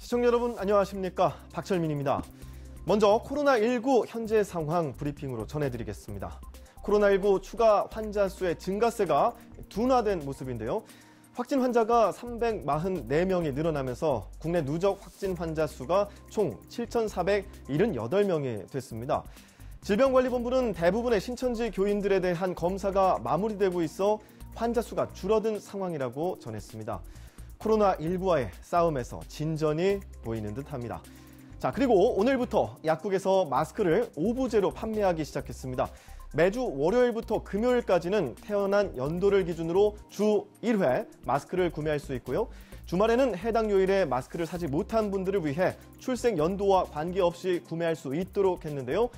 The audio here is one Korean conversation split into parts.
시청자 여러분 안녕하십니까? 박철민입니다. 먼저 코로나19 현재 상황 브리핑으로 전해드리겠습니다. 코로나19 추가 환자 수의 증가세가 둔화된 모습인데요. 확진 환자가 344명이 늘어나면서 국내 누적 확진 환자 수가 총 7,478명이 됐습니다. 질병관리본부는 대부분의 신천지 교인들에 대한 검사가 마무리되고 있어 환자 수가 줄어든 상황이라고 전했습니다. 코로나19와의 싸움에서 진전이 보이는 듯합니다. 자, 그리고 오늘부터 약국에서 마스크를 오부제로 판매하기 시작했습니다. 매주 월요일부터 금요일까지는 태어난 연도를 기준으로 주 1회 마스크를 구매할 수 있고요. 주말에는 해당 요일에 마스크를 사지 못한 분들을 위해 출생 연도와 관계없이 구매할 수 있도록 했는데요.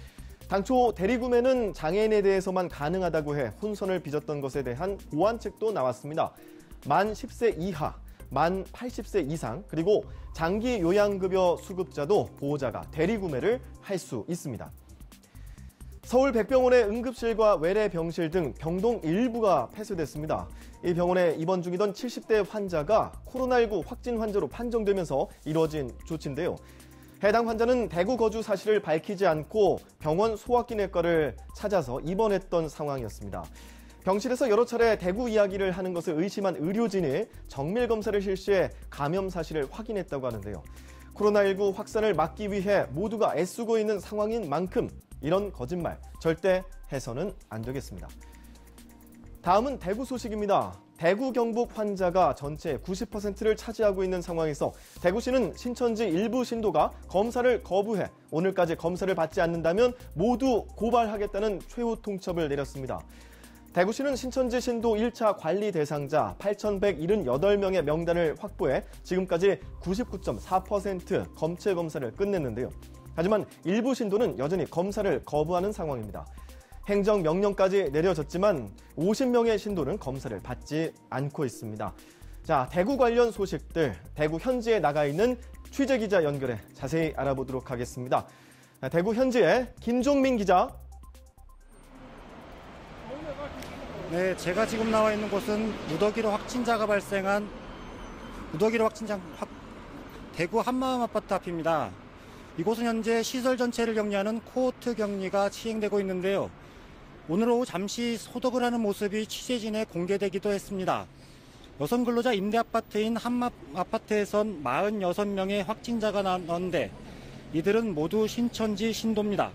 당초 대리구매는 장애인에 대해서만 가능하다고 해 혼선을 빚었던 것에 대한 보완책도 나왔습니다. 만 10세 이하, 만 80세 이상, 그리고 장기 요양급여 수급자도 보호자가 대리구매를 할 수 있습니다. 서울 백병원의 응급실과 외래 병실 등 병동 일부가 폐쇄됐습니다. 이 병원에 입원 중이던 70대 환자가 코로나19 확진 환자로 판정되면서 이뤄진 조치인데요. 해당 환자는 대구 거주 사실을 밝히지 않고 병원 소화기내과를 찾아서 입원했던 상황이었습니다. 병실에서 여러 차례 대구 이야기를 하는 것을 의심한 의료진이 정밀 검사를 실시해 감염 사실을 확인했다고 하는데요. 코로나19 확산을 막기 위해 모두가 애쓰고 있는 상황인 만큼 이런 거짓말 절대 해서는 안 되겠습니다. 다음은 대구 소식입니다. 대구 경북 환자가 전체의 90%를 차지하고 있는 상황에서 대구시는 신천지 일부 신도가 검사를 거부해 오늘까지 검사를 받지 않는다면 모두 고발하겠다는 최후 통첩을 내렸습니다. 대구시는 신천지 신도 1차 관리 대상자 8,178명의 명단을 확보해 지금까지 99.4% 검체 검사를 끝냈는데요. 하지만 일부 신도는 여전히 검사를 거부하는 상황입니다. 행정명령까지 내려졌지만 50명의 신도는 검사를 받지 않고 있습니다. 자, 대구 관련 소식들, 대구 현지에 나가 있는 취재기자 연결해 자세히 알아보도록 하겠습니다. 대구 현지의 김종민 기자. 네, 제가 지금 나와 있는 곳은 무더기로 확진자가 발생한 대구 한마음 아파트 앞입니다. 이곳은 현재 시설 전체를 격리하는 코호트 격리가 시행되고 있는데요. 오늘 오후 잠시 소독을 하는 모습이 취재진에 공개되기도 했습니다. 여성 근로자 임대 아파트인 한마음 아파트에선 46명의 확진자가 나왔는데 이들은 모두 신천지 신도입니다.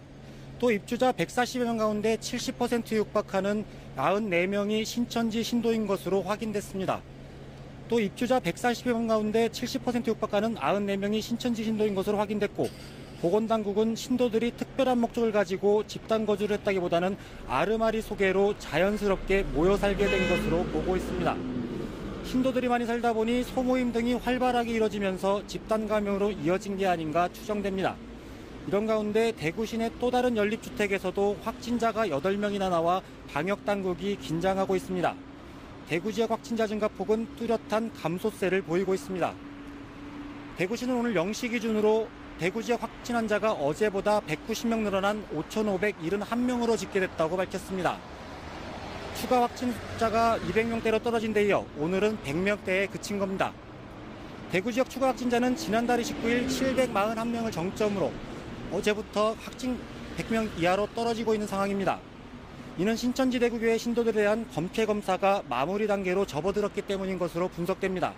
또 입주자 140여 명 가운데 70% 육박하는 94명이 신천지 신도인 것으로 확인됐습니다. 또 입주자 140여 명 가운데 70% 육박하는 94명이 신천지 신도인 것으로 확인됐고 보건당국은 신도들이 특별한 목적을 가지고 집단 거주를 했다기보다는 아르마리 소개로 자연스럽게 모여 살게 된 것으로 보고 있습니다. 신도들이 많이 살다 보니 소모임 등이 활발하게 이뤄지면서 집단 감염으로 이어진 게 아닌가 추정됩니다. 이런 가운데 대구 시내 또 다른 연립주택에서도 확진자가 8명이나 나와 방역당국이 긴장하고 있습니다. 대구 지역 확진자 증가폭은 뚜렷한 감소세를 보이고 있습니다. 대구시는 오늘 0시 기준으로 대구 지역 확진 환자가 어제보다 190명 늘어난 5,571명으로 집계됐다고 밝혔습니다. 추가 확진자가 200명대로 떨어진 데 이어 오늘은 100명대에 그친 겁니다. 대구 지역 추가 확진자는 지난달 29일 741명을 정점으로 어제부터 확진 100명 이하로 떨어지고 있는 상황입니다. 이는 신천지 대구교회 신도들에 대한 검체 검사가 마무리 단계로 접어들었기 때문인 것으로 분석됩니다.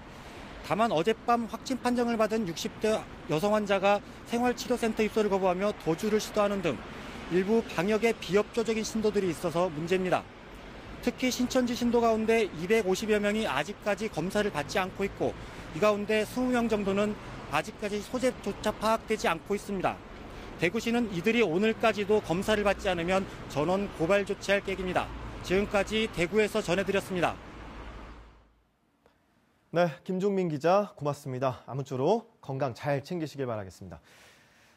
다만 어젯밤 확진 판정을 받은 60대 여성 환자가 생활치료센터 입소를 거부하며 도주를 시도하는 등 일부 방역에 비협조적인 신도들이 있어서 문제입니다. 특히 신천지 신도 가운데 250여 명이 아직까지 검사를 받지 않고 있고 이 가운데 20명 정도는 아직까지 소재조차 파악되지 않고 있습니다. 대구시는 이들이 오늘까지도 검사를 받지 않으면 전원 고발 조치할 계획입니다. 지금까지 대구에서 전해드렸습니다. 네, 김종민 기자 고맙습니다. 아무쪼록 건강 잘 챙기시길 바라겠습니다.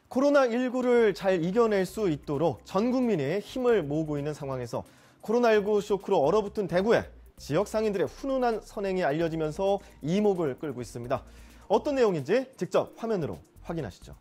코로나19를 잘 이겨낼 수 있도록 전 국민이 힘을 모으고 있는 상황에서 코로나19 쇼크로 얼어붙은 대구에 지역 상인들의 훈훈한 선행이 알려지면서 이목을 끌고 있습니다. 어떤 내용인지 직접 화면으로 확인하시죠.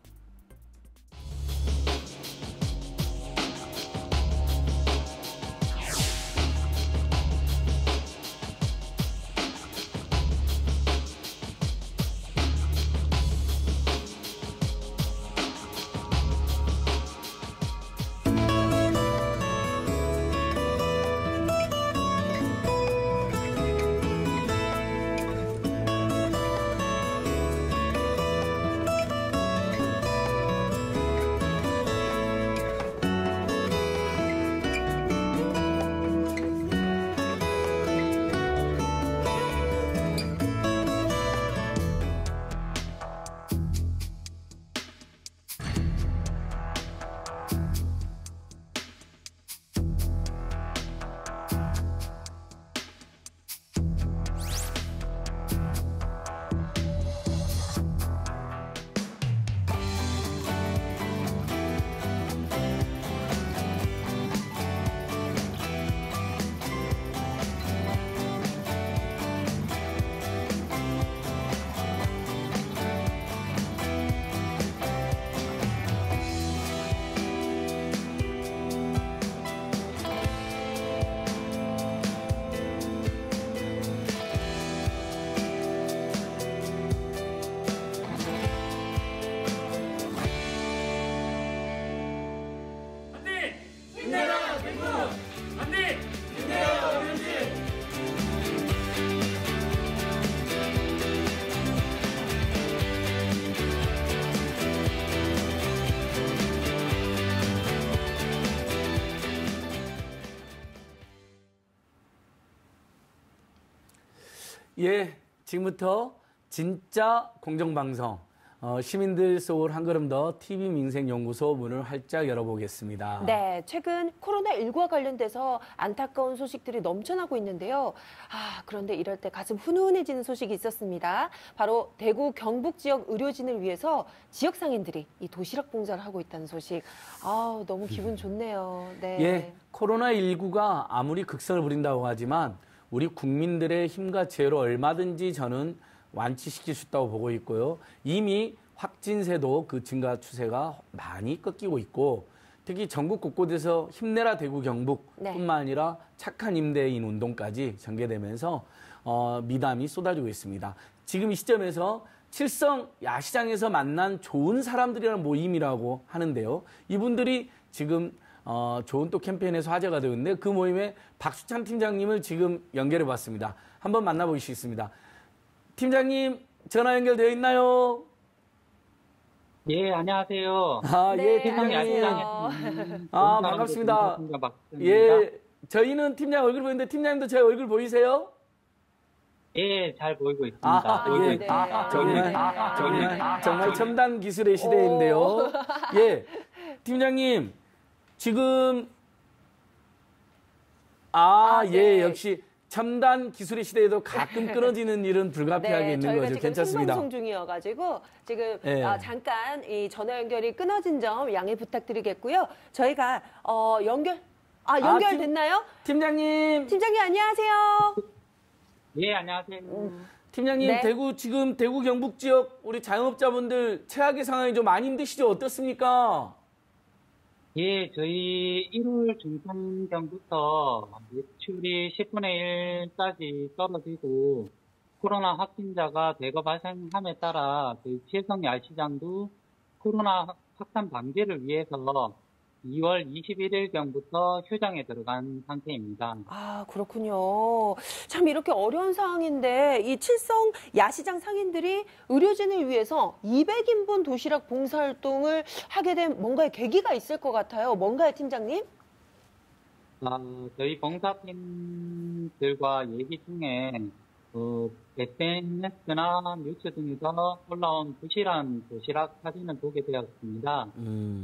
예, 지금부터 진짜 공정방송, 시민들 속을 한 걸음 더 TV민생연구소 문을 활짝 열어보겠습니다. 네, 최근 코로나19와 관련돼서 안타까운 소식들이 넘쳐나고 있는데요. 그런데 이럴 때 가슴 훈훈해지는 소식이 있었습니다. 바로 대구 경북 지역 의료진을 위해서 지역 상인들이 이 도시락 봉사를 하고 있다는 소식. 너무 기분 좋네요. 네. 예, 코로나19가 아무리 극성을 부린다고 하지만 우리 국민들의 힘과 지혜로 얼마든지 저는 완치시킬 수 있다고 보고 있고요. 이미 확진세도 그 증가 추세가 많이 꺾이고 있고 특히 전국 곳곳에서 힘내라 대구 경북뿐만 아니라 착한 임대인 운동까지 전개되면서 미담이 쏟아지고 있습니다. 지금 이 시점에서 칠성 야시장에서 만난 좋은 사람들이라는 모임이라고 하는데요. 이분들이 지금 좋은 또 캠페인에서 화제가 되고 있는데 그 모임에 박수찬 팀장님을 지금 연결해 봤습니다. 한번 만나보시겠습니다. 팀장님, 전화 연결되어 있나요? 예, 안녕하세요. 네, 예, 팀장님. 안녕하세요. 반갑습니다. 예, 저희는 팀장 얼굴 보이는데 팀장님도 제 얼굴 보이세요? 예, 잘 보이고 있습니다. 예. 네. 정말 첨단 기술의 시대인데요. 예, 팀장님, 지금, 네. 역시 첨단 기술의 시대에도 가끔 끊어지는 일은 불가피하게 있는 저희가 거죠. 지금 괜찮습니다. 생방송 중이어가지고 지금 예. 잠깐 이 전화 연결이 끊어진 점 양해 부탁드리겠고요. 저희가 연결됐나요? 팀장님, 팀장님 안녕하세요. 예, 안녕하세요. 팀장님, 네. 지금 대구 경북 지역 우리 자영업자분들 최악의 상황이 좀 많이 힘드시죠? 어떻습니까? 예, 저희 1월 중순경부터 매출이 10분의 1까지 떨어지고 코로나 확진자가 대거 발생함에 따라 저희 칠성 야시장도 코로나 확산 방지를 위해서 2월 21일경부터 휴장에 들어간 상태입니다. 그렇군요. 참 이렇게 어려운 상황인데 이 칠성 야시장 상인들이 의료진을 위해서 200인분 도시락 봉사활동을 하게 된 뭔가의 계기가 있을 것 같아요. 뭔가요, 팀장님? 저희 봉사팀들과 얘기 중에 SNS나 뉴스 등에서 올라온 부실한 도시락 사진을 보게 되었습니다.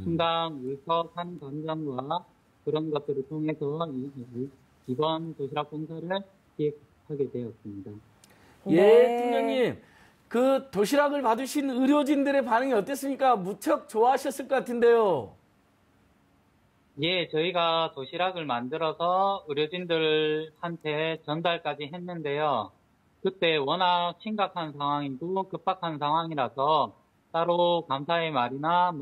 순간 울컥한 감정과 그런 것들을 통해서 이번 도시락 봉사를 기획하게 되었습니다. 예, 네. 팀장님. 그 도시락을 받으신 의료진들의 반응이 어땠습니까? 무척 좋아하셨을 것 같은데요. 예, 저희가 도시락을 만들어서 의료진들한테 전달까지 했는데요. 그때 워낙 심각한 상황이고 급박한 상황이라서 따로 감사의 말이나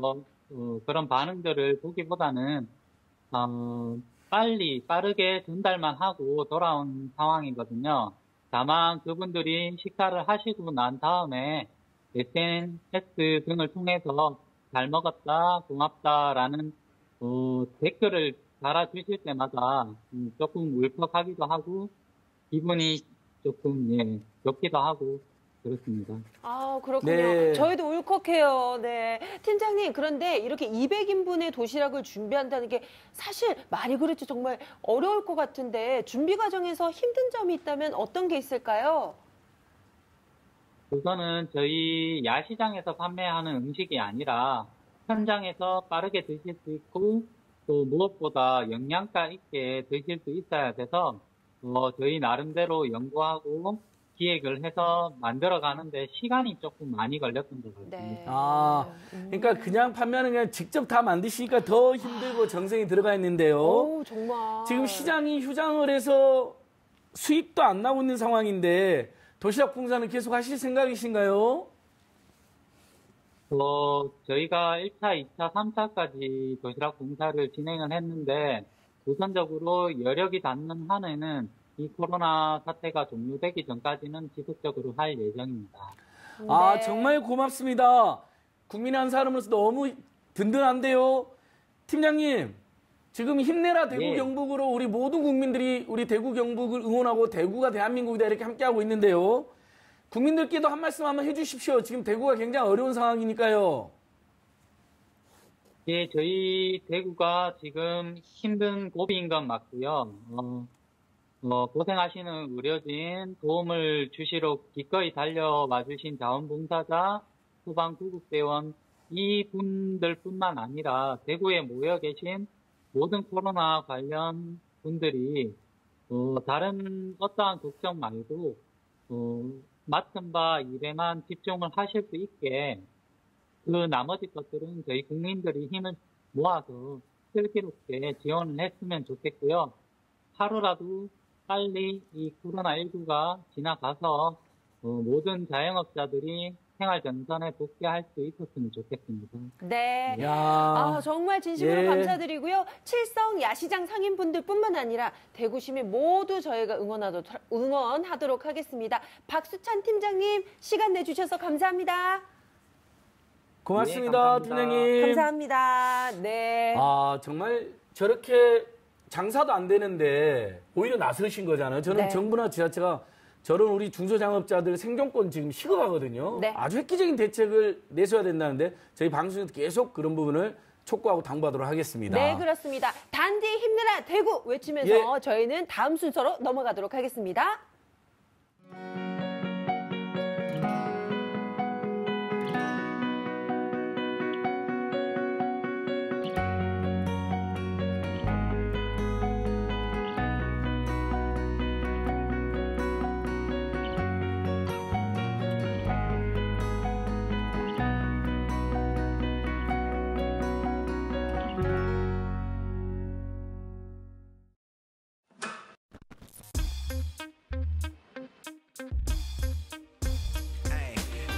그런 반응들을 보기보다는 빠르게 전달만 하고 돌아온 상황이거든요. 다만 그분들이 식사를 하시고 난 다음에 SNS 등을 통해서 잘 먹었다, 고맙다라는 댓글을 달아주실 때마다 조금 울컥하기도 하고 기분이 조금 좋기도 하고 그렇습니다. 그렇군요. 네. 저희도 울컥해요. 네. 팀장님, 그런데 이렇게 200인분의 도시락을 준비한다는 게 사실 말이 그렇지 정말 어려울 것 같은데 준비 과정에서 힘든 점이 있다면 어떤 게 있을까요? 우선은 저희 야시장에서 판매하는 음식이 아니라 현장에서 빠르게 드실 수 있고 또 무엇보다 영양가 있게 드실 수 있어야 돼서 저희 나름대로 연구하고 기획을 해서 만들어가는데 시간이 조금 많이 걸렸던 것 같습니다. 네. 그러니까 그냥 판매하는 게 아니라 직접 다 만드시니까 더 힘들고 정성이 들어가 있는데요. 정말. 지금 시장이 휴장을 해서 수입도 안 나오고 있는 상황인데 도시락 봉사는 계속 하실 생각이신가요? 저희가 1차, 2차, 3차까지 도시락 봉사를 진행을 했는데 우선적으로 여력이 닿는 한에는 이 코로나 사태가 종료되기 전까지는 지속적으로 할 예정입니다. 네. 정말 고맙습니다. 국민의 한 사람으로서 너무 든든한데요. 팀장님, 지금 힘내라 대구 예. 경북으로 우리 모든 국민들이 우리 대구 경북을 응원하고 대구가 대한민국이다 이렇게 함께하고 있는데요. 국민들께도 한 말씀 한번 해주십시오. 지금 대구가 굉장히 어려운 상황이니까요. 예, 저희 대구가 지금 힘든 고비인 건 맞고요. 고생하시는 의료진, 도움을 주시러 기꺼이 달려와 주신 자원봉사자, 소방구급대원, 이분들뿐만 아니라 대구에 모여 계신 모든 코로나 관련 분들이 다른 어떠한 걱정 말고 맡은 바 일에만 집중을 하실 수 있게 그 나머지 것들은 저희 국민들이 힘을 모아서 슬기롭게 지원을 했으면 좋겠고요. 하루라도 빨리 이 코로나19가 지나가서 모든 자영업자들이 생활 전선에 복귀할 수 있었으면 좋겠습니다. 네. 야. 정말 진심으로 예. 감사드리고요. 칠성 야시장 상인분들뿐만 아니라 대구 시민 모두 저희가 응원하도록 하겠습니다. 박수찬 팀장님 시간 내주셔서 감사합니다. 고맙습니다, 네, 감사합니다. 팀장님. 감사합니다. 네. 정말 저렇게 장사도 안 되는데 오히려 나서신 거잖아요. 저는 네. 정부나 지자체가 저런 우리 중소장업자들 생존권 지금 식어가거든요. 네. 아주 획기적인 대책을 내셔야 된다는데 저희 방송에서 계속 그런 부분을 촉구하고 당부하도록 하겠습니다. 네, 그렇습니다. 단디 힘내라 대구 외치면서 예. 저희는 다음 순서로 넘어가도록 하겠습니다.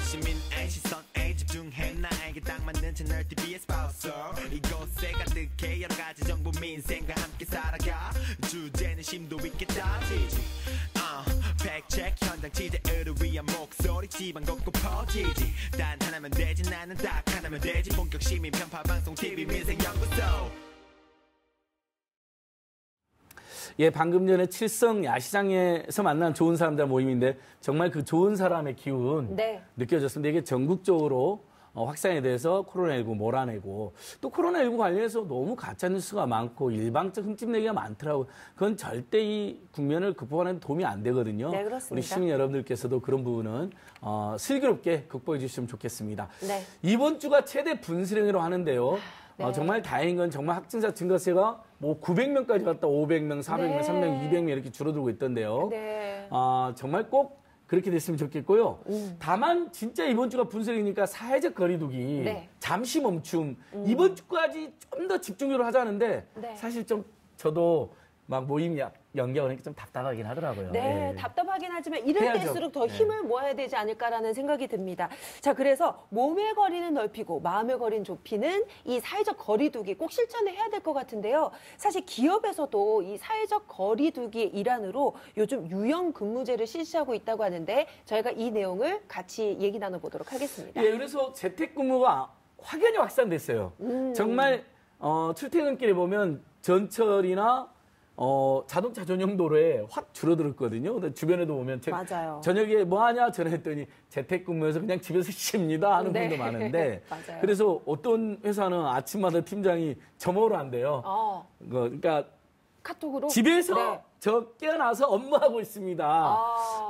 시민의 시선에 집중해 나에게 딱 맞는 채널 TBS 봤어 이곳에 가득해 여러 가지 정보 민생과 함께 살아가 주제는 심도 있게 따지지 팩체크 현장 취재를 위한 목소리 지방 곳곳 퍼지지 단 하나면 되지 나는 딱 하나면 되지 본격 시민 편파 방송 TV 민생연구소 예, 방금 전에 칠성 야시장에서 만난 좋은 사람들 모임인데 정말 그 좋은 사람의 기운 네. 느껴졌습니다. 이게 전국적으로 확산에 대해서 코로나19 몰아내고 또 코로나19 관련해서 너무 가짜뉴스가 많고 일방적 흠집내기가 많더라고요. 그건 절대 이 국면을 극복하는 데 도움이 안 되거든요. 네, 그렇습니다. 우리 시민 여러분들께서도 그런 부분은 슬기롭게 극복해 주시면 좋겠습니다. 네. 이번 주가 최대 분수령이라고 하는데요. 네. 정말 다행인 건 정말 확진자 증가세가 뭐 900명까지 갔다 500명, 400명, 네. 300명, 200명 이렇게 줄어들고 있던데요. 네. 정말 꼭 그렇게 됐으면 좋겠고요. 다만 진짜 이번 주가 분수령이니까 사회적 거리두기 네. 잠시 멈춤. 이번 주까지 좀 더 집중적으로 하자는데 네. 사실 좀 저도 막 모임 연기하니까 좀 답답하긴 하더라고요. 네, 예. 답답하긴 하지만 이럴 해야죠. 때일수록 더 네. 힘을 모아야 되지 않을까라는 생각이 듭니다. 자, 그래서 몸의 거리는 넓히고 마음의 거리는 좁히는 이 사회적 거리두기 꼭 실천을 해야 될 것 같은데요. 사실 기업에서도 이 사회적 거리두기의 일환으로 요즘 유형 근무제를 실시하고 있다고 하는데 저희가 이 내용을 같이 얘기 나눠보도록 하겠습니다. 예, 그래서 재택근무가 확연히 확산됐어요. 정말 출퇴근길에 보면 전철이나 자동차 전용 도로에 확 줄어들었거든요. 근데 주변에도 보면 맞아요. 저녁에 뭐 하냐 전화했더니 재택근무해서 그냥 집에서 쉽니다 하는 네. 분도 많은데 맞아요. 그래서 어떤 회사는 아침마다 팀장이 점호로 한대요. 그러니까 카톡으로 집에서 네. 저 깨어나서 업무하고 있습니다.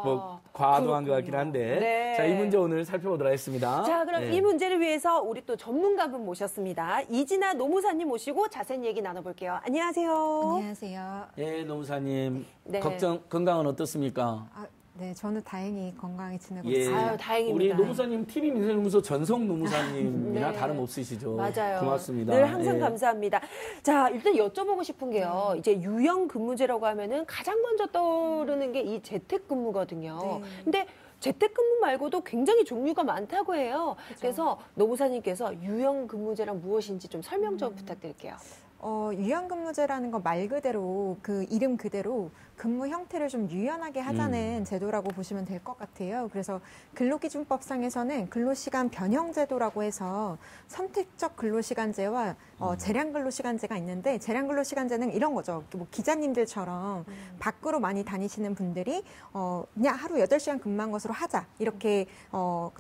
뭐 과도한 것 같긴 한데 네. 자, 이 문제 오늘 살펴보도록 하겠습니다. 자, 그럼 네. 이 문제를 위해서 우리 또 전문가분 모셨습니다. 이진아 노무사님 모시고 자세한 얘기 나눠볼게요. 안녕하세요. 안녕하세요. 예, 노무사님 네. 건강은 어떻습니까? 네, 저는 다행히 건강히 지내고 예. 있습니다. 아유, 다행입니다. 우리 노무사님 TV 민생연구소 전성 노무사님이나 네. 다름없으시죠. 맞아요. 고맙습니다. 늘 항상 예. 감사합니다. 자, 일단 여쭤보고 싶은 게요. 이제 유형 근무제라고 하면은 가장 먼저 떠오르는 게 이 재택근무거든요. 네. 근데 재택근무 말고도 굉장히 종류가 많다고 해요. 그래서 노무사님께서 유형 근무제란 무엇인지 좀 설명 좀 부탁드릴게요. 유연근무제라는 거 말 그대로 그 이름 그대로 근무 형태를 좀 유연하게 하자는 제도라고 보시면 될 것 같아요. 그래서 근로기준법상에서는 근로시간 변형제도라고 해서 선택적 근로시간제와 재량 근로시간제가 있는데 재량 근로시간제는 이런 거죠. 뭐 기자님들처럼 밖으로 많이 다니시는 분들이 그냥 하루 8시간 근무한 것으로 하자 이렇게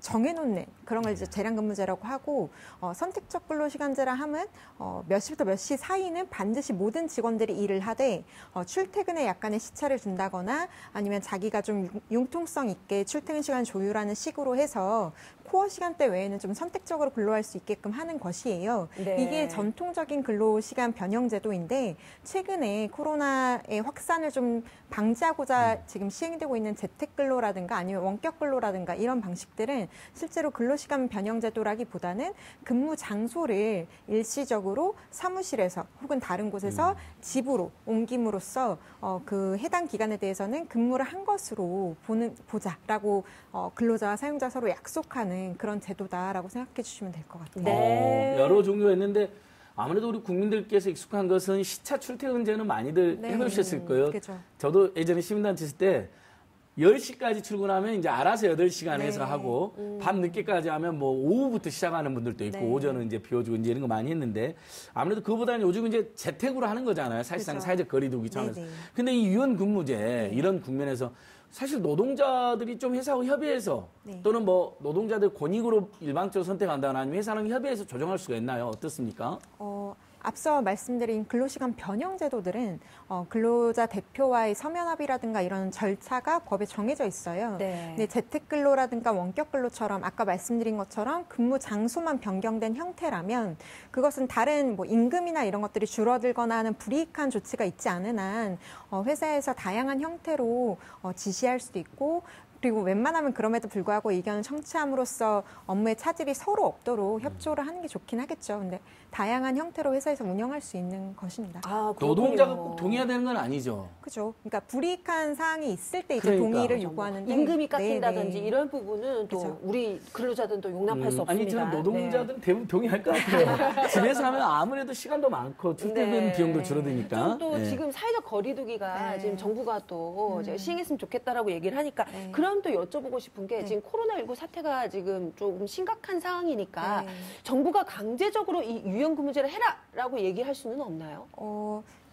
정해놓는 그런 걸 이제 재량 근무제라고 하고 선택적 근로시간제라 하면 몇 시부터 몇 시 사이 하위는 반드시 모든 직원들이 일을 하되 출퇴근에 약간의 시차를 준다거나 아니면 자기가 좀 융통성 있게 출퇴근 시간 조율하는 식으로 해서 코어 시간대 외에는 좀 선택적으로 근로할 수 있게끔 하는 것이에요. 네. 이게 전통적인 근로시간 변형 제도인데 최근에 코로나의 확산을 좀 방지하고자 지금 시행되고 있는 재택근로라든가 아니면 원격근로라든가 이런 방식들은 실제로 근로시간 변형 제도라기보다는 근무 장소를 일시적으로 사무실에서 혹은 다른 곳에서 집으로 옮김으로써 그 해당 기간에 대해서는 근무를 한 것으로 보자라고 근로자와 사용자 서로 약속하는 그런 제도다라고 생각해 주시면 될 것 같아요. 네. 여러 종류가 있는데 아무래도 우리 국민들께서 익숙한 것은 시차 출퇴근제는 많이들 네. 해보셨을 거예요. 그죠. 저도 예전에 시민단체 있을 때 10시까지 출근하면 이제 알아서 8시간 네. 해서 하고 밤 늦게까지 하면 뭐 오후부터 시작하는 분들도 있고 네. 오전은 이제 비워주고 이제 이런 거 많이 했는데 아무래도 그거보다는 요즘 이제 재택으로 하는 거잖아요. 사실상 그죠. 사회적 거리두기 차원에서. 네, 네. 근데 이 유연근무제 이런 국면에서 사실 노동자들이 좀 회사하고 협의해서 네. 또는 뭐 노동자들 권익으로 일방적으로 선택한다거나 아니면 회사랑 협의해서 조정할 수가 있나요? 어떻습니까? 앞서 말씀드린 근로시간 변형 제도들은 근로자 대표와의 서면 합의라든가 이런 절차가 법에 정해져 있어요. 네. 근데 재택근로라든가 원격근로처럼 아까 말씀드린 것처럼 근무 장소만 변경된 형태라면 그것은 다른 뭐 임금이나 이런 것들이 줄어들거나 하는 불이익한 조치가 있지 않은 한 회사에서 다양한 형태로 지시할 수도 있고 그리고 웬만하면 그럼에도 불구하고 의견을 청취함으로써 업무의 차질이 서로 없도록 협조를 하는 게 좋긴 하겠죠. 근데 다양한 형태로 회사에서 운영할 수 있는 것입니다. 아, 노동자가 꼭 동의해야 되는 건 아니죠. 그죠. 그러니까 불이익한 사항이 있을 때 이제 그러니까. 동의를 요구하는데 임금이 깎인다든지 네네. 이런 부분은 또 그죠. 우리 근로자들은 또 용납할 수 없습니다. 아니 저는 노동자들은 대부분 동의할 것 같아요. 집에서 하면 아무래도 시간도 많고 출퇴근 네. 비용도 줄어드니까. 좀 또 네. 지금 사회적 거리두기가 네. 지금 정부가 또 이제 시행했으면 좋겠다라고 얘기를 하니까 네. 그럼 또 여쭤보고 싶은 게 네. 지금 코로나19 사태가 지금 조금 심각한 상황이니까 네. 정부가 강제적으로 이 유연근무제를 해라라고 얘기할 수는 없나요?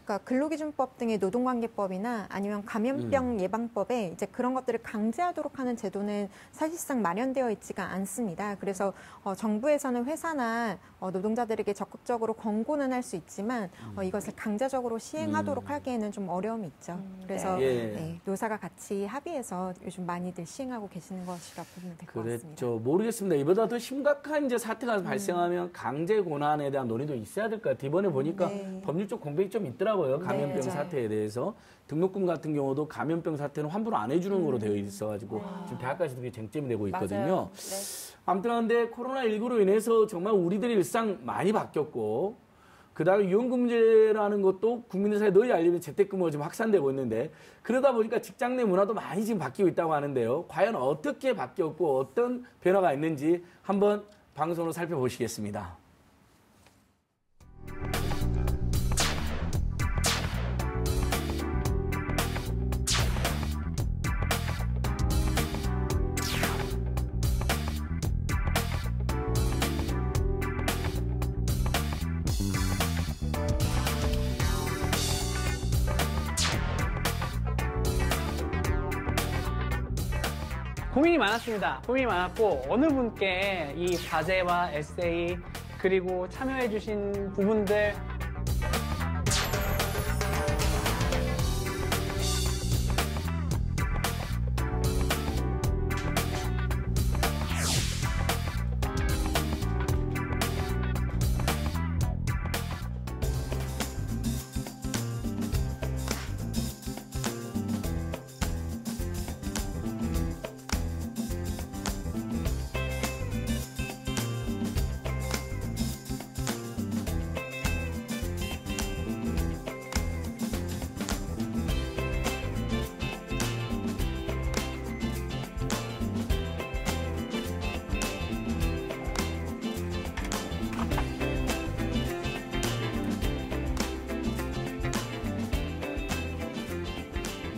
그러니까 근로기준법 등의 노동관계법이나 아니면 감염병 예방법에 이제 그런 것들을 강제하도록 하는 제도는 사실상 마련되어 있지가 않습니다. 그래서 정부에서는 회사나 노동자들에게 적극적으로 권고는 할 수 있지만 이것을 강제적으로 시행하도록 하기에는 좀 어려움이 있죠. 그래서 네. 네, 노사가 같이 합의해서 요즘 많이들 시행하고 계시는 것이라 보면 될 것 같습니다. 그랬죠. 모르겠습니다. 이보다 더 심각한 이제 사태가 발생하면 강제 고난에 대한 논의도 있어야 될 것 같아요. 이번에 보니까 네. 법률적 공백이 좀 있더라고요. 감염병 네. 사태에 대해서. 등록금 같은 경우도 감염병 사태는 환불을 안 해주는 거로 되어 있어가지고 지금 대학까지도 그게 쟁점이 되고 있거든요. 맞아요. 네. 아무튼 근데 코로나19로 인해서 정말 우리들의 일상 많이 바뀌었고 그다음에 유연근무제라는 것도 국민들 사이에 널리 알리면 재택근무가 지금 확산되고 있는데 그러다 보니까 직장 내 문화도 많이 지금 바뀌고 있다고 하는데요. 과연 어떻게 바뀌었고 어떤 변화가 있는지 한번 방송으로 살펴보시겠습니다. 고민이 많았습니다. 고민이 많았고 어느 분께 이 과제와 에세이 그리고 참여해주신 부분들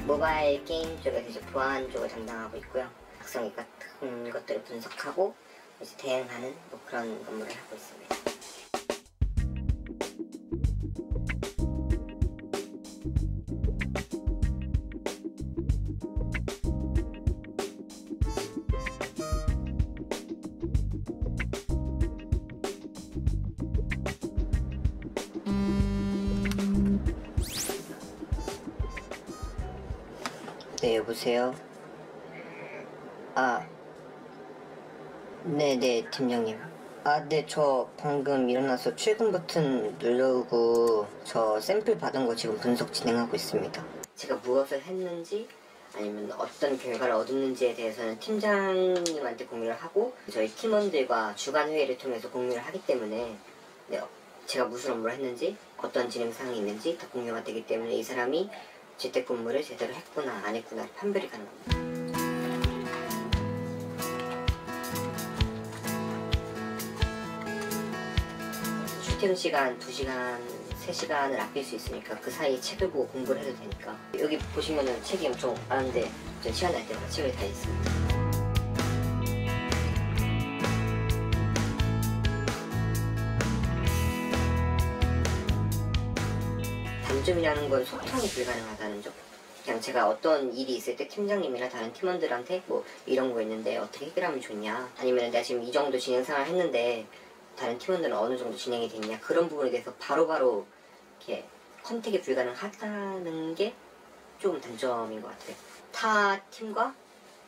모바일 게임 쪽에서 이제 보안 쪽을 담당하고 있고요. 악성이 같은 것들을 분석하고 이제 대응하는 뭐 그런 업무를 하고 있습니다. 네, 여보세요? 아, 네네, 팀장님. 아, 네, 저 방금 일어나서 출근 버튼 누르고 저 샘플 받은 거 지금 분석 진행하고 있습니다. 제가 무엇을 했는지 아니면 어떤 결과를 얻었는지에 대해서는 팀장님한테 공유를 하고 저희 팀원들과 주간 회의를 통해서 공유를 하기 때문에 네, 제가 무슨 업무를 했는지 어떤 진행사항이 있는지 다 공유가 되기 때문에 이 사람이 재택근무를 제대로 했구나 안 했구나 판별이 가능합니다. 출퇴근 시간 2시간, 3시간을 아낄 수 있으니까 그 사이에 책을 보고 공부를 해도 되니까 여기 보시면은 책이 엄청 많은데 전 시간 날 때마다 책을 다 읽습니다. 단점이라는 건 소통이 불가능하다는 점. 그냥 제가 어떤 일이 있을 때 팀장님이나 다른 팀원들한테 뭐 이런 거 있는데 어떻게 해결하면 좋냐 아니면 내가 지금 이 정도 진행상을 했는데 다른 팀원들은 어느 정도 진행이 됐냐 그런 부분에 대해서 바로바로 이렇게 컨택이 불가능하다는 게 조금 단점인 것 같아요. 타 팀과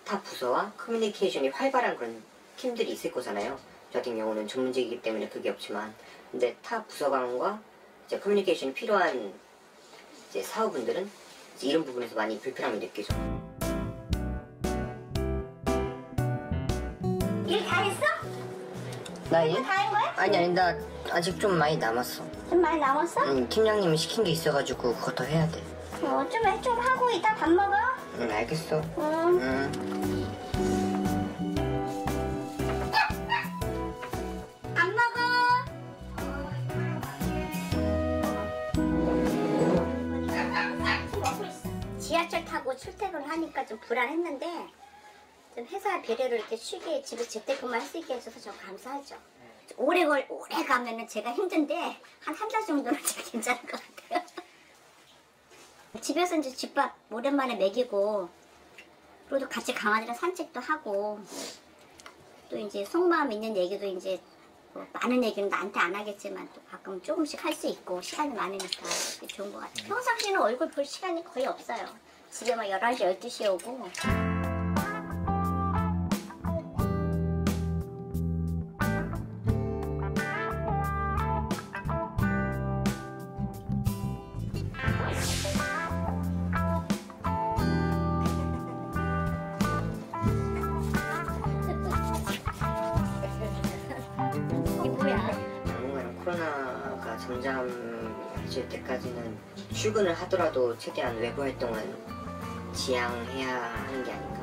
타 부서와 커뮤니케이션이 활발한 그런 팀들이 있을 거잖아요. 저 같은 경우는 전문직이기 때문에 그게 없지만 근데 타 부서간과 이제 커뮤니케이션이 필요한 이제 사업분들은 이제 이런 부분에서 많이 불편함을 느끼죠. 일 다 했어? 나 일? 다 한 거야? 아니 나 아직 좀 많이 남았어. 좀 많이 남았어? 응, 팀장님이 시킨 게 있어가지고 그거 더 해야 돼. 좀 하고 이따 밥 먹어. 응, 알겠어. 응. 응. 안 먹어. 지하철 타고 출퇴근을 하니까 좀 불안했는데 좀 회사 배려를 이렇게 쉬게 집에 재택근무할 수 있게 해줘서 좀 감사하죠. 오래 가면은 제가 힘든데 한 달 정도는 제가 괜찮을 것 같아요. 집에서 이제 집밥 오랜만에 먹이고 그래도 같이 강아지랑 산책도 하고 또 이제 속마음 있는 얘기도 이제 뭐 많은 얘기는 나한테 안 하겠지만 또 가끔 조금씩 할 수 있고 시간이 많으니까 좋은 것 같아요. 평상시에는 얼굴 볼 시간이 거의 없어요. 집에 막 11시, 12시에 오고. 코로나가 잠잠해질 때까지는 출근을 하더라도 최대한 외부 활동은 지양해야 하는 게 아닌가.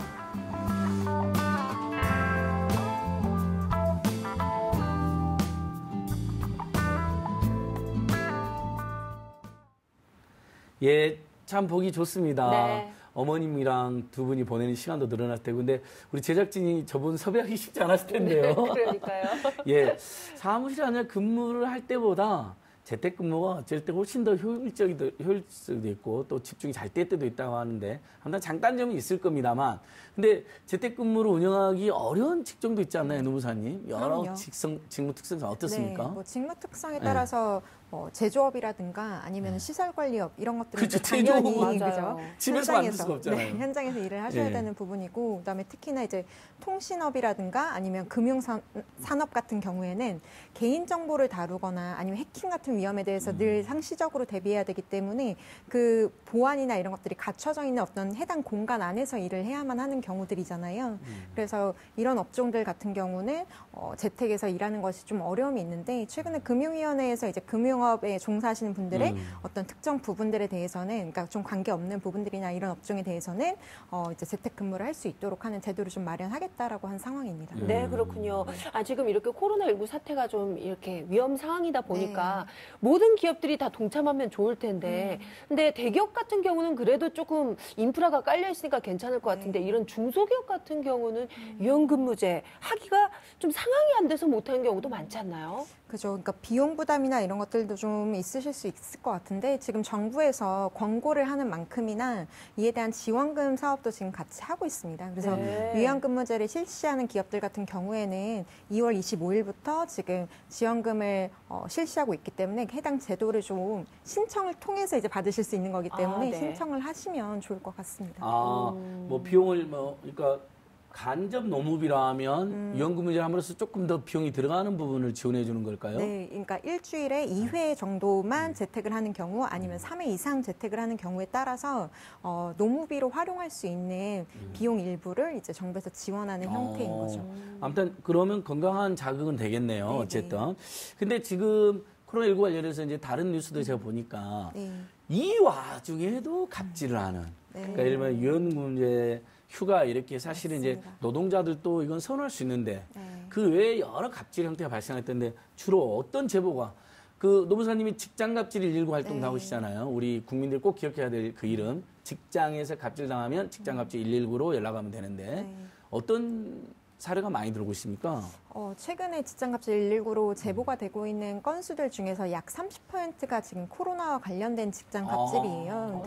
예, 참 보기 좋습니다. 네. 어머님이랑 두 분이 보내는 시간도 늘어날 테고, 근데 우리 제작진이 저분 섭외하기 쉽지 않았을 텐데요. 그러니까요. 예, 사무실 안에 근무를 할 때보다 재택근무가 어쩔 때 훨씬 더 효율적이도 있고 또 직중이 잘 될 때도 있다고 하는데 한번 장단점이 있을 겁니다만, 근데 재택근무를 운영하기 어려운 직종도 있지 않나요, 노무사님? 여러 그럼요. 직무 특성이 어떻습니까? 네, 뭐 직무 특성에 따라서 제조업이라든가 아니면 시설관리업 이런 것들은 그렇죠, 당연히 제조업은 그죠? 집에서 만들 수가 없잖아요. 네, 현장에서 일을 하셔야 예. 되는 부분이고, 그다음에 특히나 이제 통신업이라든가 아니면 금융산업 같은 경우에는 개인 정보를 다루거나 아니면 해킹 같은 위험에 대해서 늘 상시적으로 대비해야 되기 때문에 그 보안이나 이런 것들이 갖춰져 있는 어떤 해당 공간 안에서 일을 해야만 하는 경우들이잖아요. 그래서 이런 업종들 같은 경우는 재택에서 일하는 것이 좀 어려움이 있는데, 최근에 금융위원회에서 이제 금융업에 종사하시는 분들의 어떤 특정 부분들에 대해서는, 그러니까 좀 관계 없는 부분들이나 이런 업종에 대해서는 이제 재택근무를 할 수 있도록 하는 제도를 좀 마련하겠다라고 한 상황입니다. 네, 그렇군요. 지금 이렇게 코로나19 사태가 좀 이렇게 위험 상황이다 보니까 모든 기업들이 다 동참하면 좋을 텐데, 근데 대기업 같은 경우는 그래도 조금 인프라가 깔려 있으니까 괜찮을 것 같은데, 이런 중소기업 같은 경우는 유연근무제 하기가 좀 상황이 안 돼서 못하는 경우도 많지 않나요? 그죠. 그러니까 비용 부담이나 이런 것들도 좀 있으실 수 있을 것 같은데 지금 정부에서 권고를 하는 만큼이나 이에 대한 지원금 사업도 지금 같이 하고 있습니다. 그래서 네. 유연근무제를 실시하는 기업들 같은 경우에는 2월 25일부터 지금 지원금을 실시하고 있기 때문에 해당 제도를 좀 신청을 통해서 이제 받으실 수 있는 거기 때문에 네. 신청을 하시면 좋을 것 같습니다. 뭐 비용을 그러니까 간접 노무비라면 유연근무제 함으로써 조금 더 비용이 들어가는 부분을 지원해 주는 걸까요? 네, 그러니까 일주일에 2회 정도만 재택을 하는 경우 아니면 3회 이상 재택을 하는 경우에 따라서 노무비로 활용할 수 있는 비용 일부를 이제 정부에서 지원하는 형태인 거죠. 아무튼 그러면 건강한 자극은 되겠네요. 네네. 어쨌든. 근데 지금 코로나19 관련해서 이제 다른 뉴스도 제가 보니까 네. 이 와중에도 갑질을 하는. 네. 그러니까 예를 들면 유연근무제 휴가 이렇게 사실은 이제 맞습니다. 노동자들도 이건 선호할 수 있는데 네. 그 외에 여러 갑질 형태가 발생했던데 주로 어떤 제보가 그 노무사님이 직장 갑질 119 활동 네. 나오시잖아요. 우리 국민들 꼭 기억해야 될 그 이름. 직장에서 갑질 당하면 직장 갑질 119로 연락하면 되는데 네. 어떤 사례가 많이 들어오고 있습니까? 최근에 직장갑질 119로 제보가 되고 있는 건수들 중에서 약 30%가 지금 코로나와 관련된 직장갑질이에요.